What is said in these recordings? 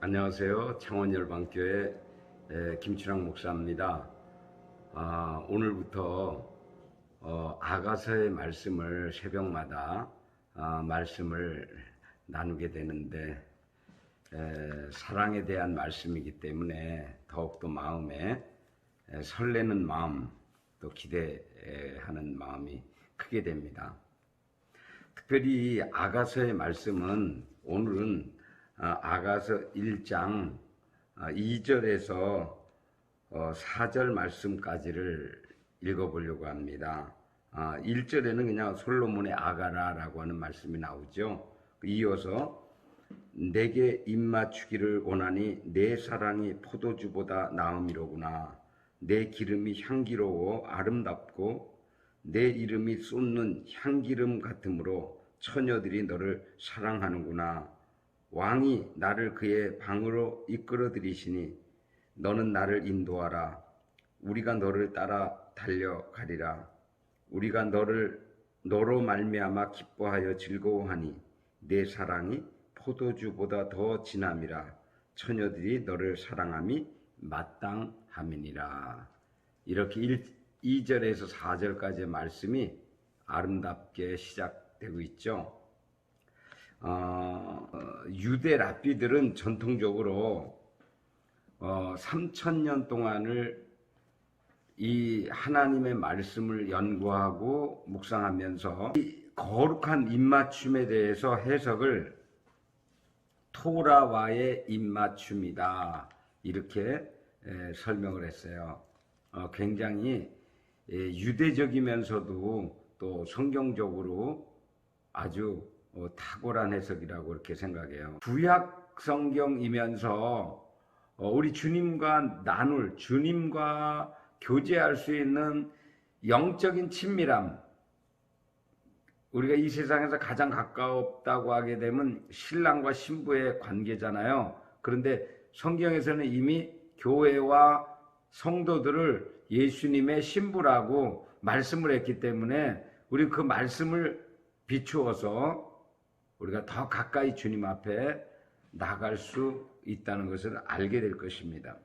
안녕하세요. 창원열방교회 김춘학 목사입니다. 오늘부터 아가서의 말씀을 새벽마다 말씀을 나누게 되는데 사랑에 대한 말씀이기 때문에 더욱더 마음에 설레는 마음, 또 기대하는 마음이 크게 됩니다. 특별히 아가서의 말씀은 오늘은 아가서 1장 2절에서 4절 말씀까지를 읽어보려고 합니다. 1절에는 그냥 솔로몬의 아가라라고 하는 말씀이 나오죠. 이어서 내게 입맞추기를 원하니 내 사랑이 포도주보다 나음이로구나. 내 기름이 향기로워 아름답고 내 이름이 쏟는 향기름 같으므로 처녀들이 너를 사랑하는구나. 왕이 나를 그의 방으로 이끌어들이시니 너는 나를 인도하라. 우리가 너를 따라 달려가리라. 우리가 너로 말미암아 기뻐하여 즐거워하니 내 사랑이 포도주보다 더 진함이라. 처녀들이 너를 사랑함이 마땅함이니라. 이렇게 2절에서 4절까지의 말씀이 아름답게 시작되고 있죠. 유대 랍비들은 전통적으로 3000년 동안을 이 하나님의 말씀을 연구하고 묵상하면서 이 거룩한 입맞춤에 대해서 해석을 토라와의 입맞춤이다, 이렇게 설명을 했어요. 굉장히 유대적이면서도 또 성경적으로 아주 탁월한 해석이라고 이렇게 생각해요. 구약 성경이면서 우리 주님과 주님과 교제할 수 있는 영적인 친밀함, 우리가 이 세상에서 가장 가깝다고 하게 되면 신랑과 신부의 관계잖아요. 그런데 성경에서는 이미 교회와 성도들을 예수님의 신부라고 말씀을 했기 때문에 우리 그 말씀을 비추어서 우리가 더 가까이 주님 앞에 나갈 수 있다는 것을 알게 될 것입니다.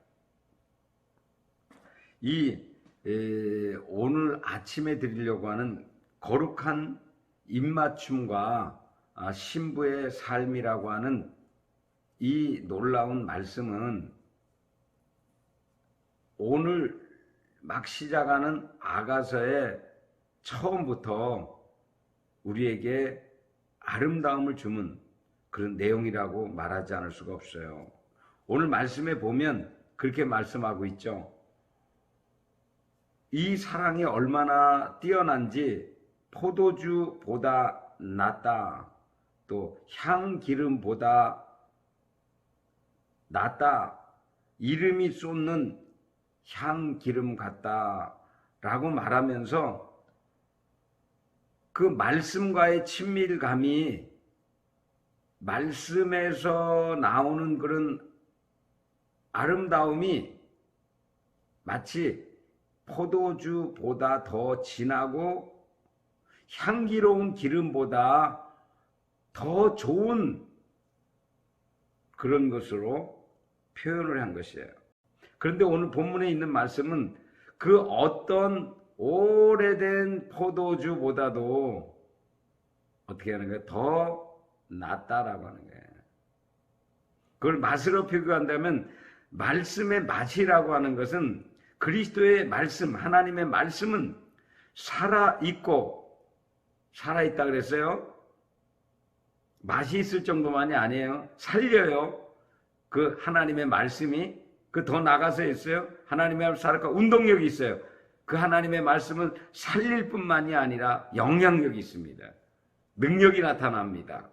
오늘 아침에 드리려고 하는 거룩한 입맞춤과 신부의 삶이라고 하는 이 놀라운 말씀은 오늘 막 시작하는 아가서의 처음부터 우리에게 아름다움을 주는 그런 내용이라고 말하지 않을 수가 없어요. 오늘 말씀에 보면 그렇게 말씀하고 있죠. 이 사랑이 얼마나 뛰어난지 포도주보다 낫다, 또 향기름보다 낫다, 이름이 쏟는 향기름 같다 라고 말하면서 그 말씀과의 친밀감이, 말씀에서 나오는 그런 아름다움이 마치 포도주보다 더 진하고 향기로운 기름보다 더 좋은 그런 것으로 표현을 한 것이에요. 그런데 오늘 본문에 있는 말씀은 그 어떤 오래된 포도주보다도 어떻게 하는 거예요? 더 낫다라고 하는 거예요. 그걸 맛으로 표기한다면 말씀의 맛이라고 하는 것은 그리스도의 말씀, 하나님의 말씀은 살아있다 그랬어요. 맛이 있을 정도만이 아니에요. 살려요. 그 하나님의 말씀이 그 더 나가서 있어요. 하나님의 말씀 살아있고 운동력이 있어요. 그 하나님의 말씀은 살릴 뿐만이 아니라 영향력이 있습니다. 능력이 나타납니다.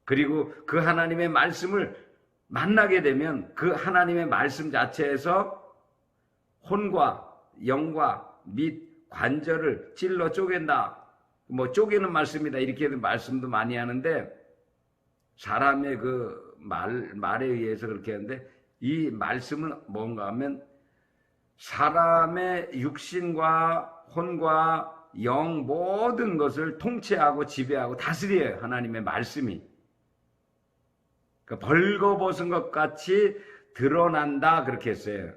그리고 그 하나님의 말씀을 만나게 되면 그 하나님의 말씀 자체에서 혼과 영과 및 관절을 찔러 쪼갠다. 쪼개는 말씀이다. 이렇게 말씀도 많이 하는데 사람의 그 말에 의해서 그렇게 하는데 이 말씀은 뭔가 하면 사람의 육신과 혼과 영 모든 것을 통치하고 지배하고 다스려요. 하나님의 말씀이. 그러니까 벌거벗은 것 같이 드러난다 그렇게 했어요.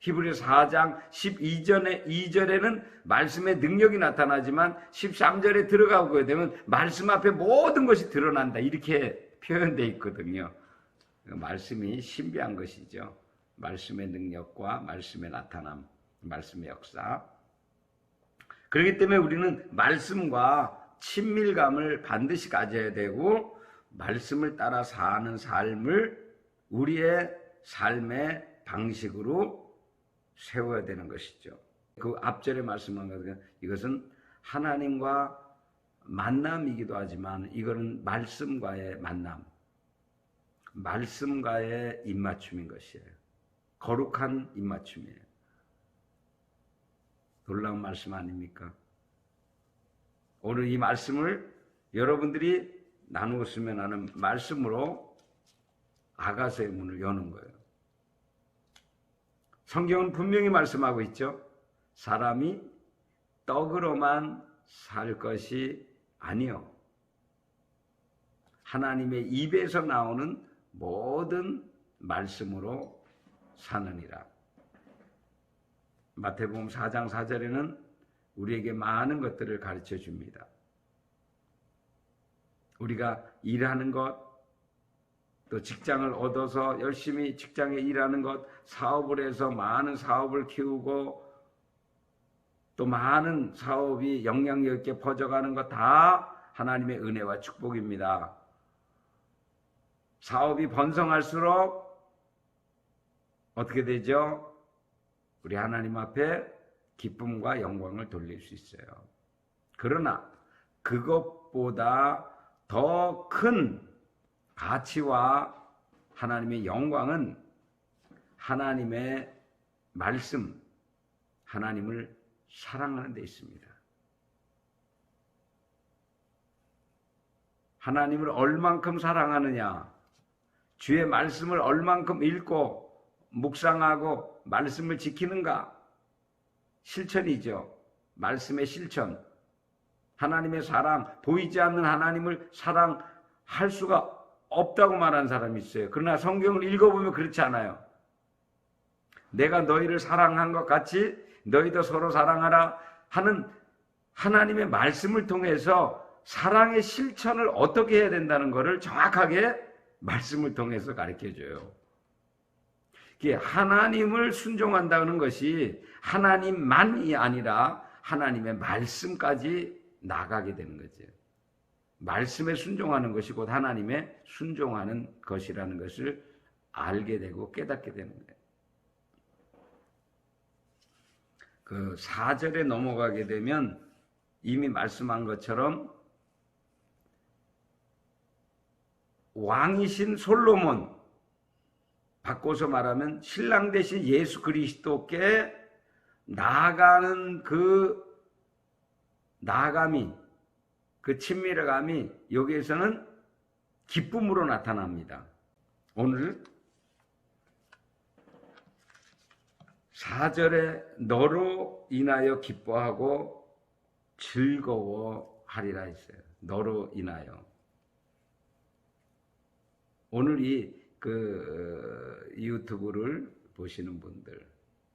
히브리서 4장 2절에는 말씀의 능력이 나타나지만 13절에 들어가게 되면 말씀 앞에 모든 것이 드러난다 이렇게 표현되어 있거든요. 말씀이 신비한 것이죠. 말씀의 능력과 말씀의 나타남, 말씀의 역사. 그렇기 때문에 우리는 말씀과 친밀감을 반드시 가져야 되고 말씀을 따라 사는 삶을 우리의 삶의 방식으로 세워야 되는 것이죠. 그 앞절에 말씀한 것은 이것은 하나님과 만남이기도 하지만 이거는 말씀과의 만남, 말씀과의 입맞춤인 것이에요. 거룩한 입맞춤이에요. 놀라운 말씀 아닙니까? 오늘 이 말씀을 여러분들이 나누었으면 하는 말씀으로 아가서의 문을 여는 거예요. 성경은 분명히 말씀하고 있죠. 사람이 떡으로만 살 것이 아니요. 하나님의 입에서 나오는 모든 말씀으로 사느니라. 마태복음 4장 4절에는 우리에게 많은 것들을 가르쳐 줍니다. 우리가 일하는 것, 또 직장을 얻어서 열심히 직장에 일하는 것, 사업을 해서 많은 사업을 키우고 또 많은 사업이 영향력 있게 퍼져가는 것 다 하나님의 은혜와 축복입니다. 사업이 번성할수록 어떻게 되죠? 우리 하나님 앞에 기쁨과 영광을 돌릴 수 있어요. 그러나 그것보다 더 큰 가치와 하나님의 영광은 하나님의 말씀, 하나님을 사랑하는 데 있습니다. 하나님을 얼만큼 사랑하느냐, 주의 말씀을 얼만큼 읽고 묵상하고 말씀을 지키는가, 실천이죠. 말씀의 실천. 하나님의 사랑, 보이지 않는 하나님을 사랑할 수가 없다고 말하는 사람이 있어요. 그러나 성경을 읽어보면 그렇지 않아요. 내가 너희를 사랑한 것 같이 너희도 서로 사랑하라 하는 하나님의 말씀을 통해서 사랑의 실천을 어떻게 해야 된다는 것을 정확하게 말씀을 통해서 가르쳐줘요. 하나님을 순종한다는 것이 하나님만이 아니라 하나님의 말씀까지 나가게 되는 거죠. 말씀에 순종하는 것이 곧 하나님의 순종하는 것이라는 것을 알게 되고 깨닫게 되는 거예요. 그 4절에 넘어가게 되면 이미 말씀한 것처럼 왕이신 솔로몬, 바꿔서 말하면 신랑 대신 예수 그리스도께 나아가는 그 나아감이, 그 친밀감이 여기에서는 기쁨으로 나타납니다. 오늘 4절에 너로 인하여 기뻐하고 즐거워하리라 했어요. 너로 인하여. 오늘 이 유튜브를 보시는 분들,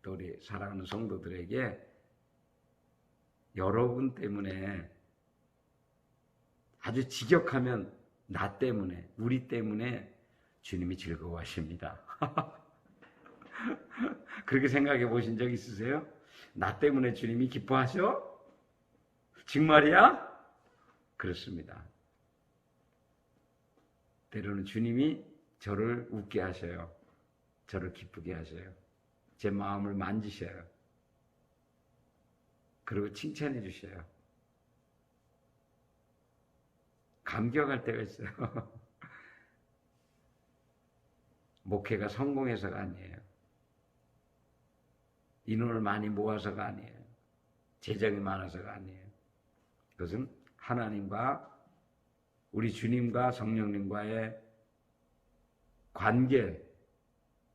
또 우리 사랑하는 성도들에게 여러분 때문에 아주 직역하면 나 때문에, 우리 때문에 주님이 즐거워하십니다. 그렇게 생각해 보신 적 있으세요? 나 때문에 주님이 기뻐하셔? 정말이야? 그렇습니다. 때로는 주님이 저를 웃게 하셔요. 저를 기쁘게 하셔요. 제 마음을 만지셔요. 그리고 칭찬해 주셔요. 감격할 때가 있어요. 목회가 성공해서가 아니에요. 인원을 많이 모아서가 아니에요. 재정이 많아서가 아니에요. 그것은 하나님과 우리 주님과 성령님과의 관계,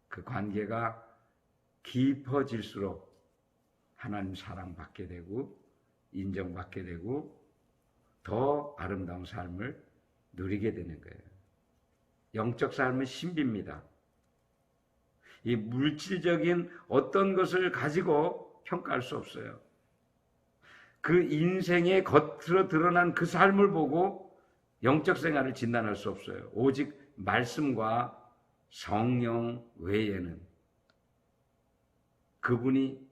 그 관계가 깊어질수록 하나님 사랑받게 되고 인정받게 되고 더 아름다운 삶을 누리게 되는 거예요. 영적 삶은 신비입니다. 이 물질적인 어떤 것을 가지고 평가할 수 없어요. 그 인생의 겉으로 드러난 그 삶을 보고 영적 생활을 진단할 수 없어요. 오직 말씀과 성령 외에는, 그분이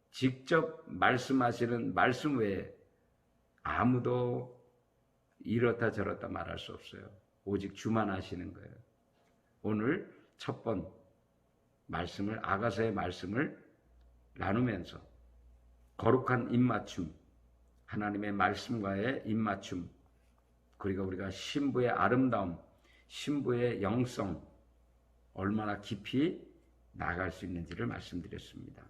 직접 말씀하시는 말씀 외에 아무도 이렇다 저렇다 말할 수 없어요. 오직 주만 하시는 거예요. 오늘 첫 번 말씀을, 아가서의 말씀을 나누면서 거룩한 입맞춤, 하나님의 말씀과의 입맞춤, 그리고 우리가 신부의 아름다움, 신부의 영성, 얼마나 깊이 나갈 수 있는지를 말씀드렸습니다.